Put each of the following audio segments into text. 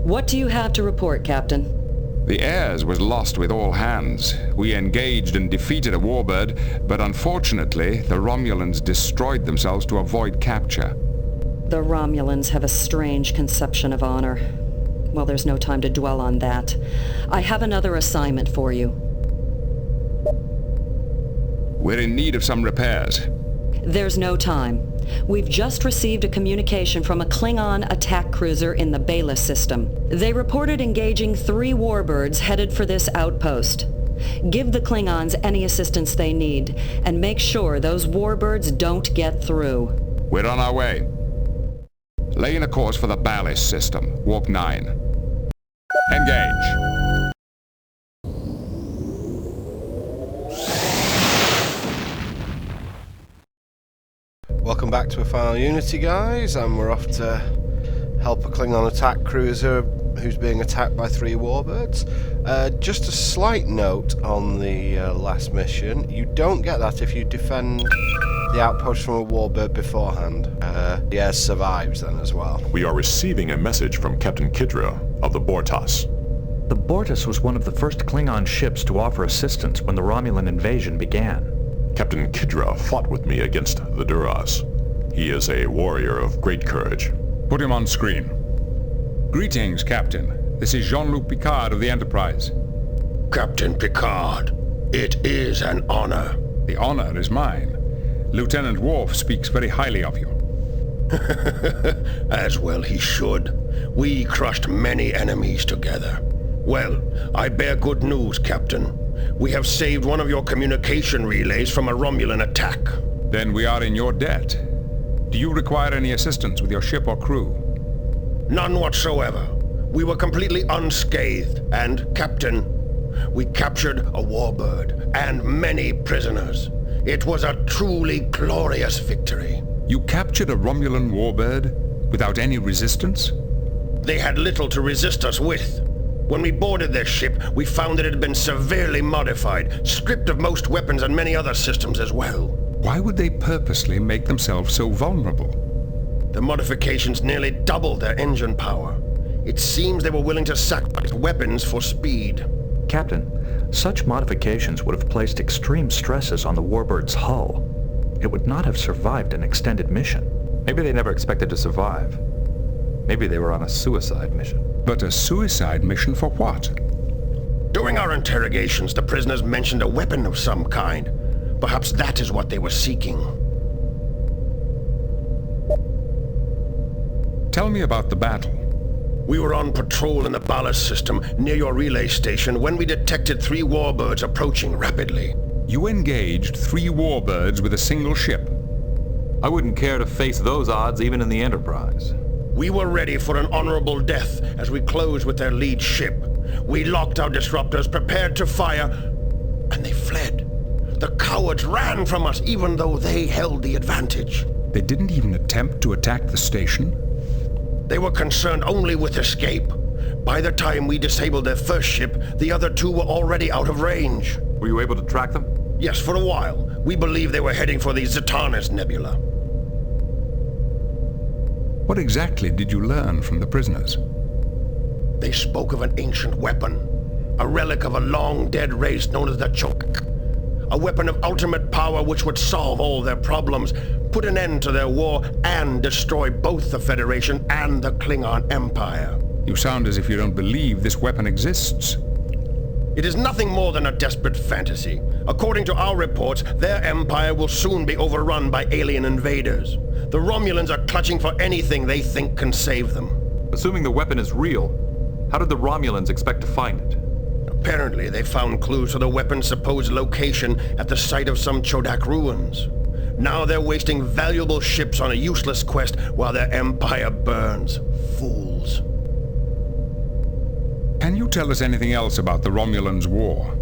What do you have to report, Captain? The Airs was lost with all hands. We engaged and defeated a warbird, but unfortunately, the Romulans destroyed themselves to avoid capture. The Romulans have a strange conception of honor. Well, there's no time to dwell on that. I have another assignment for you. We're in need of some repairs. There's no time. We've just received a communication from a Klingon attack cruiser in the Bayless system. They reported engaging 3 warbirds headed for this outpost. Give the Klingons any assistance they need, and make sure those warbirds don't get through. We're on our way. Laying a course for the Bayless system, Warp 9. Engage. Welcome back to a final Unity, guys, and we're off to help a Klingon attack cruiser who's being attacked by 3 warbirds. Just a slight note on the last mission: you don't get that if you defend the outpost from a warbird beforehand. The Air survives then as well. We are receiving a message from Captain Kidra of the Bortas. The Bortas was one of the first Klingon ships to offer assistance when the Romulan invasion began. Captain Kidra fought with me against the Duras. He is a warrior of great courage. Put him on screen. Greetings, Captain. This is Jean-Luc Picard of the Enterprise. Captain Picard, it is an honor. The honor is mine. Lieutenant Worf speaks very highly of you. As well he should. We crushed many enemies together. Well, I bear good news, Captain. We have saved one of your communication relays from a Romulan attack. Then we are in your debt. Do you require any assistance with your ship or crew? None whatsoever. We were completely unscathed, and, Captain, we captured a warbird and many prisoners. It was a truly glorious victory. You captured a Romulan warbird without any resistance? They had little to resist us with. When we boarded their ship, we found that it had been severely modified, stripped of most weapons and many other systems as well. Why would they purposely make themselves so vulnerable? The modifications nearly doubled their engine power. It seems they were willing to sacrifice weapons for speed. Captain, such modifications would have placed extreme stresses on the warbird's hull. It would not have survived an extended mission. Maybe they never expected to survive. Maybe they were on a suicide mission. But a suicide mission for what? During our interrogations, the prisoners mentioned a weapon of some kind. Perhaps that is what they were seeking. Tell me about the battle. We were on patrol in the ballast system near your relay station when we detected 3 warbirds approaching rapidly. You engaged 3 warbirds with a single ship. I wouldn't care to face those odds even in the Enterprise. We were ready for an honorable death as we closed with their lead ship. We locked our disruptors, prepared to fire, and they fled. The cowards ran from us even though they held the advantage. They didn't even attempt to attack the station? They were concerned only with escape. By the time we disabled their first ship, the other 2 were already out of range. Were you able to track them? Yes, for a while. We believe they were heading for the Zatannis Nebula. What exactly did you learn from the prisoners? They spoke of an ancient weapon, a relic of a long-dead race known as the Chokak. A weapon of ultimate power which would solve all their problems, put an end to their war, and destroy both the Federation and the Klingon Empire. You sound as if you don't believe this weapon exists. It is nothing more than a desperate fantasy. According to our reports, their empire will soon be overrun by alien invaders. The Romulans are clutching for anything they think can save them. Assuming the weapon is real, how did the Romulans expect to find it? Apparently, they found clues to the weapon's supposed location at the site of some Chodak ruins. Now they're wasting valuable ships on a useless quest while their empire burns. Fools. Can you tell us anything else about the Romulans' war?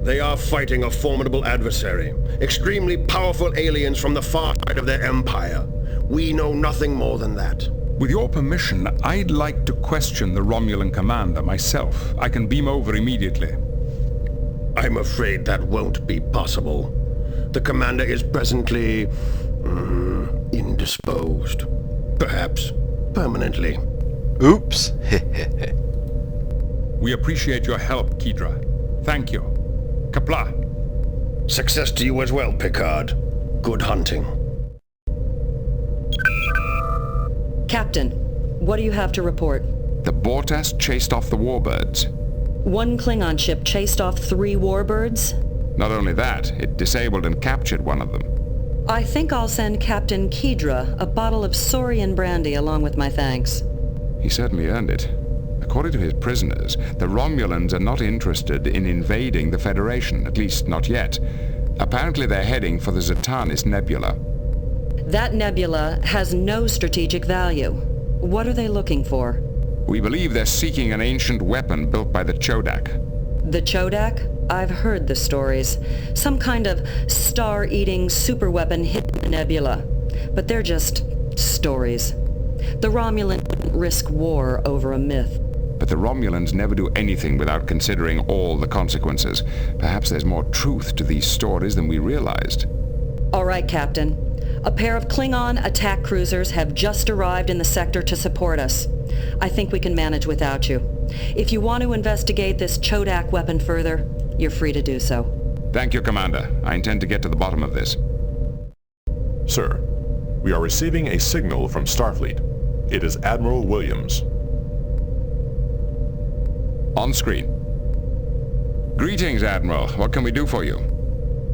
They are fighting a formidable adversary, extremely powerful aliens from the far side of their empire. We know nothing more than that. With your permission, I'd like to question the Romulan commander myself. I can beam over immediately. I'm afraid that won't be possible. The commander is presently indisposed. Perhaps permanently. Oops. We appreciate your help, Kidra. Thank you. Kapla. Success to you as well, Picard. Good hunting. Captain, what do you have to report? The Bortas chased off the warbirds. One Klingon ship chased off 3 warbirds? Not only that, it disabled and captured one of them. I think I'll send Captain Kidra a bottle of Saurian brandy along with my thanks. He certainly earned it. According to his prisoners, the Romulans are not interested in invading the Federation, at least not yet. Apparently they're heading for the Zetanis Nebula. That nebula has no strategic value. What are they looking for? We believe they're seeking an ancient weapon built by the Chodak. The Chodak? I've heard the stories. Some kind of star-eating superweapon hidden in the nebula. But they're just stories. The Romulans wouldn't risk war over a myth. But the Romulans never do anything without considering all the consequences. Perhaps there's more truth to these stories than we realized. All right, Captain. A pair of Klingon attack cruisers have just arrived in the sector to support us. I think we can manage without you. If you want to investigate this Chodak weapon further, you're free to do so. Thank you, Commander. I intend to get to the bottom of this. Sir, we are receiving a signal from Starfleet. It is Admiral Williams. On screen. Greetings, Admiral. What can we do for you?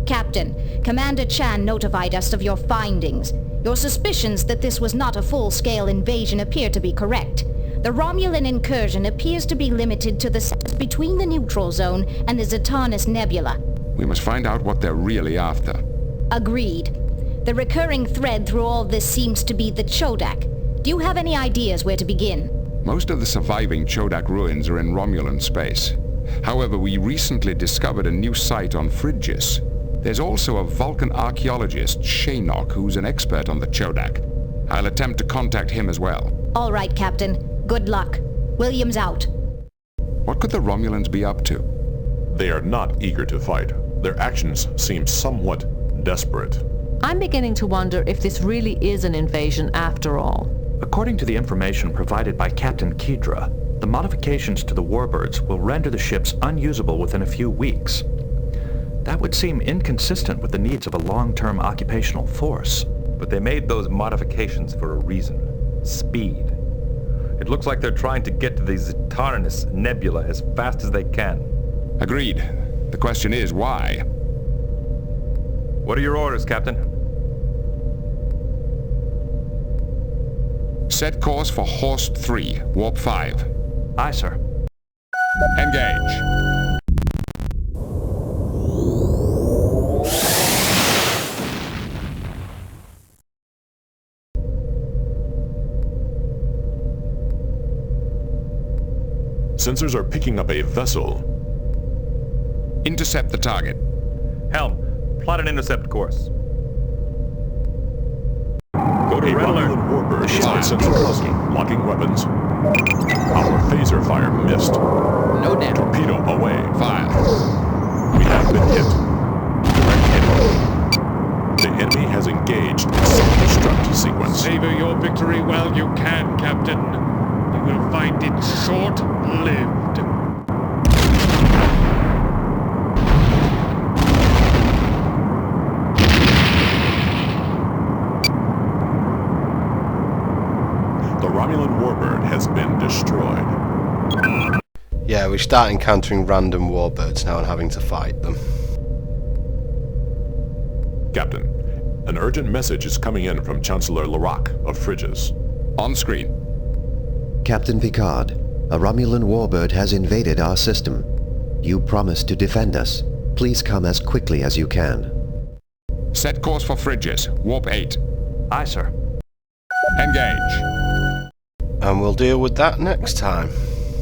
Captain, Commander Chan notified us of your findings. Your suspicions that this was not a full-scale invasion appear to be correct. The Romulan incursion appears to be limited to the sectors between the neutral zone and the Zetanis Nebula. We must find out what they're really after. Agreed. The recurring thread through all this seems to be the Chodak. Do you have any ideas where to begin? Most of the surviving Chodak ruins are in Romulan space. However, we recently discovered a new site on Frigis. There's also a Vulcan archaeologist, Shaynok, who's an expert on the Chodak. I'll attempt to contact him as well. All right, Captain. Good luck. Williams out. What could the Romulans be up to? They are not eager to fight. Their actions seem somewhat desperate. I'm beginning to wonder if this really is an invasion after all. According to the information provided by Captain Kidra, the modifications to the warbirds will render the ships unusable within a few weeks. That would seem inconsistent with the needs of a long-term occupational force. But they made those modifications for a reason. Speed. It looks like they're trying to get to the Zetanis Nebula as fast as they can. Agreed. The question is, why? What are your orders, Captain? Set course for Horst 3, Warp 5. Aye, sir. Engage. Sensors are picking up a vessel. Intercept the target. Helm, plot an intercept course. Go to A red alert. Romulan warbird is on sensors, locking weapons. Our phaser fire missed. No damage. Torpedo away. Fire. We have been hit. Direct hit. The enemy has engaged in self-destruct sequence. Savor your victory while you can, Captain. You will find it short-lived. The Romulan warbird has been destroyed. Yeah, we start encountering random warbirds now and having to fight them. Captain, an urgent message is coming in from Chancellor Larac of Frigis. On screen. Captain Picard, a Romulan warbird has invaded our system. You promised to defend us. Please come as quickly as you can. Set course for Frigis, Warp 8. Aye, sir. Engage. And we'll deal with that next time.